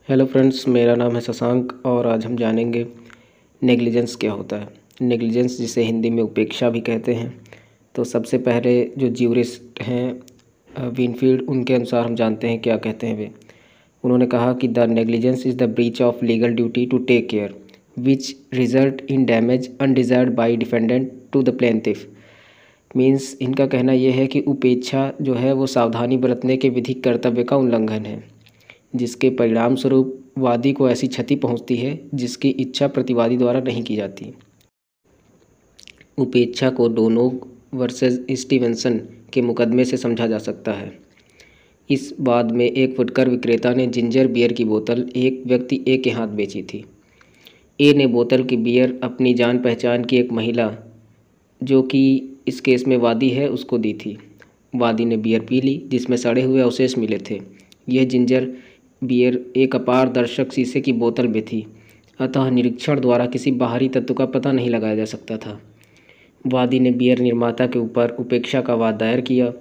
Hello friends, मेरा नाम है शशांक और आज हम जानेंगे नेग्लिजेंस क्या होता है। नेग्लिजेंस जिसे हिंदी में उपेक्षा भी कहते हैं। तो सबसे पहले जो ज्यूरिस्ट हैं विनफील्ड, उनके अनुसार हम जानते हैं क्या कहते हैं वे। उन्होंने कहा कि the negligence is the breach of legal duty to take care which result in damage undesired by defendant to the plaintiff. Means इनका कहना यह है कि उपेक्षा जो है वो सावधानी बरतने के विधिक कर्तव्य का उल्लंघन है, जिसके परिणाम स्वरूप वादी को ऐसी क्षति पहुंचती है जिसकी इच्छा प्रतिवादी द्वारा नहीं की जाती। उपेक्षा को डोनोग वर्सेस स्टीवेंसन के मुकदमे से समझा जा सकता है। इस वाद में एक फुटकर विक्रेता ने जिंजर बियर की बोतल एक व्यक्ति ए के हाथ बेची थी। ए ने बोतल की बियर अपनी जान पहचान की एक महिला, जो कि इस केस में वादी है, उसको दी थी। वादी ने बियर पी ली जिसमें सड़े हुए अवशेष मिले थे। यह जिंजर बियर एक अपारदर्शक शीशे की बोतल में थी, अतः निरीक्षण द्वारा किसी बाहरी तत्व का पता नहीं लगाया जा सकता था। वादी ने बियर निर्माता के ऊपर उपेक्षा का वाद दायर किया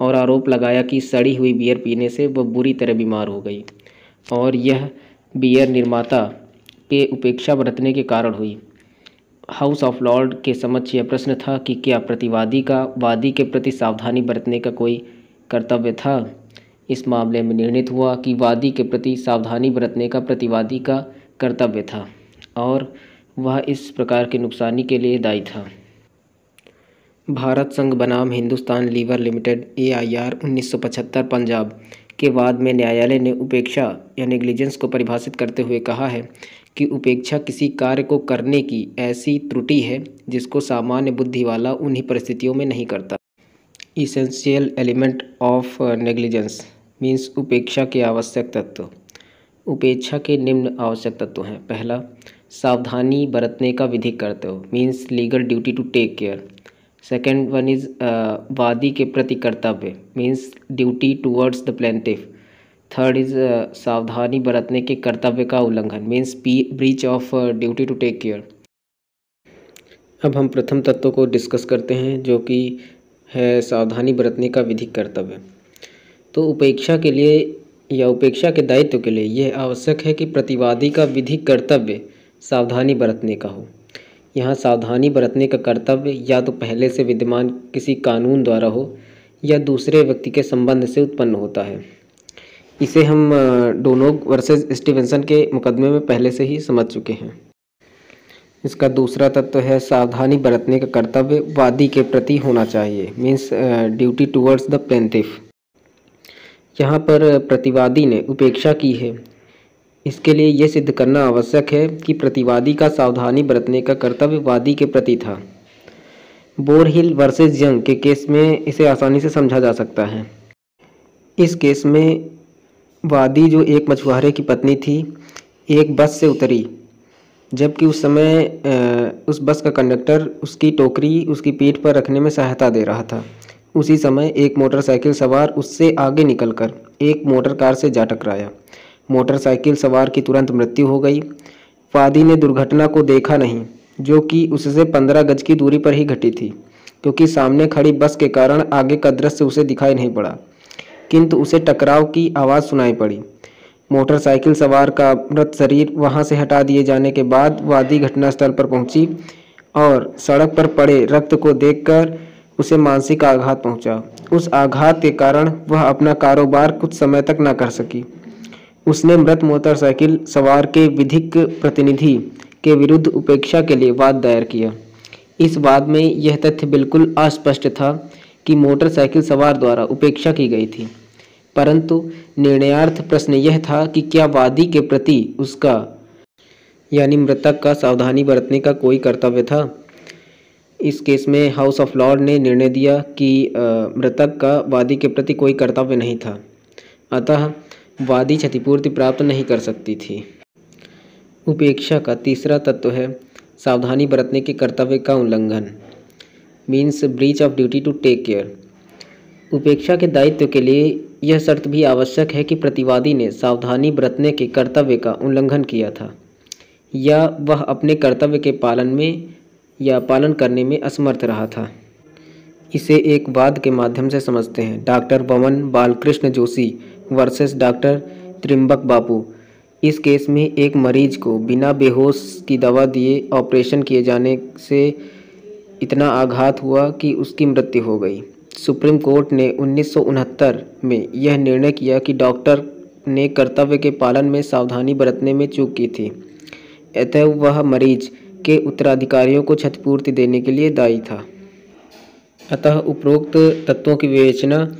और आरोप लगाया कि सड़ी हुई बियर पीने से वह बुरी तरह बीमार हो गई और यह बियर निर्माता के उपेक्षा बरतने के कारण हुई। हाउस ऑफ लॉर्ड के समक्ष यह प्रश्न था कि क्या प्रतिवादी का वादी के प्रति सावधानी बरतने का कोई कर्तव्य था। इस मामले में निर्णित हुआ कि वादी के प्रति सावधानी बरतने का प्रतिवादी का कर्तव्य था और वह इस प्रकार के नुकसानी के लिए दायी था। भारत संघ बनाम Hindustan Lever Limited AIR 1975 Punjab के वाद में न्यायालय ने उपेक्षा या नेग्लिजेंस को परिभाषित करते हुए कहा है कि उपेक्षा किसी कार्य को करने की ऐसी त्रुटि है जिसको सामान्य बुद्धि वाला उन्हीं परिस्थितियों में नहीं करता। Essential element of negligence means उपेक्षा के आवश्यक तत्व। उपेक्षा के निम्न आवश्यक तत्व हैं। पहला, सावधानी बरतने का विधिक कर्तव्य means legal duty to take care. Second one is वादी के प्रति कर्तव्य means duty towards the plaintiff. Third is सावधानी बरतने के कर्तव्य का उल्लंघन means breach of duty to take care. अब हम प्रथम तत्व को डिस्कस करते हैं, जो कि है सावधानी बरतने का विधिक कर्तव्य। तो उपेक्षा के लिए या उपेक्षा के दायित्व के लिए यह आवश्यक है कि प्रतिवादी का विधिक कर्तव्य सावधानी बरतने का हो। यहाँ सावधानी बरतने का कर्तव्य या तो पहले से विद्यमान किसी कानून द्वारा हो या दूसरे व्यक्ति के संबंध से उत्पन्न होता है। इसे हम डोनोग वर्सेस स्टीवेंसन के मुकदमे में पहले से ही समझ चुके हैं। इसका दूसरा तत्व है सावधानी बरतने का कर्तव्य वादी के प्रति होना चाहिए means duty towards the plaintiff. यहाँ पर प्रतिवादी ने उपेक्षा की है, इसके लिए यह सिद्ध करना आवश्यक है कि प्रतिवादी का सावधानी बरतने का कर्तव्य वादी के प्रति था। बोरहिल वर्सेस यंग के केस में इसे आसानी से समझा जा सकता है। इस केस में वादी, जो एक मछुआरे की पत्नी थी, एक बस से उतरी, जबकि उस समय उस बस का कंडक्टर उसकी टोकरी उसकी पीठ पर रखने में सहायता दे रहा था। उसी समय एक मोटरसाइकिल सवार उससे आगे निकलकर एक मोटर कार से जा टकराया। मोटरसाइकिल सवार की तुरंत मृत्यु हो गई। वादी ने दुर्घटना को देखा नहीं, जो कि उससे 15 गज की दूरी पर ही घटी थी, क्योंकि सामने खड़ी बस के कारण आगे का दृश्य उसे दिखाई नहीं पड़ा, किंतु उसे टकराव की आवाज़ सुनाई पड़ी। मोटरसाइकिल सवार का मृत शरीर वहां से हटा दिए जाने के बाद वादी घटनास्थल पर पहुंची और सड़क पर पड़े रक्त को देखकर उसे मानसिक आघात पहुंचा। उस आघात के कारण वह अपना कारोबार कुछ समय तक न कर सकी। उसने मृत मोटरसाइकिल सवार के विधिक प्रतिनिधि के विरुद्ध उपेक्षा के लिए वाद दायर किया। इस वाद में यह तथ्य बिल्कुल अस्पष्ट था कि मोटरसाइकिल सवार द्वारा उपेक्षा की गई थी, परंतु निर्णयार्थ प्रश्न यह था कि क्या वादी के प्रति उसका यानी मृतक का सावधानी बरतने का कोई कर्तव्य था। इस केस में हाउस ऑफ लॉर्ड ने निर्णय दिया कि मृतक का वादी के प्रति कोई कर्तव्य नहीं था, अतः वादी क्षतिपूर्ति प्राप्त नहीं कर सकती थी। उपेक्षा का तीसरा तत्व है सावधानी बरतने के कर्तव्य का उल्लंघन means breach of duty to take care. उपेक्षा के दायित्व के लिए यह शर्त भी आवश्यक है कि प्रतिवादी ने सावधानी बरतने के कर्तव्य का उल्लंघन किया था या वह अपने कर्तव्य के पालन करने में असमर्थ रहा था। इसे एक वाद के माध्यम से समझते हैं। Doctor Boman Balkrishna Joshi versus doctor Trimbak बापू इस केस में एक मरीज को बिना बेहोश की दवा दिए ऑपरेशन किए जाने से इतना आघात हुआ कि उसकी मृत्यु हो गई। सुप्रीम कोर्ट ने 1969 में यह निर्णय किया कि डॉक्टर ने कर्तव्य के पालन में सावधानी बरतने में चूक की थी, अतः वह मरीज के उत्तराधिकारियों को क्षतिपूर्ति देने के लिए दायी था। अतः उपरोक्त तत्वों की विवेचना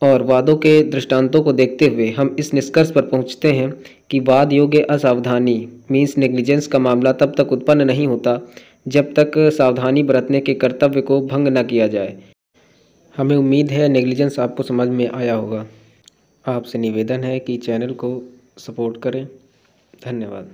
और वादों के दृष्टांतों को देखते हुए हम इस निष्कर्ष पर पहुंचते हैं कि वाद योग्य असावधानी मीन्स नेग्लिजेंस का मामला तब तक उत्पन्न नहीं होता जब तक सावधानी बरतने के कर्तव्य को भंग न किया जाए। हमें उम्मीद है नेग्लिजेंस आपको समझ में आया होगा। आपसे निवेदन है कि चैनल को सपोर्ट करें। धन्यवाद।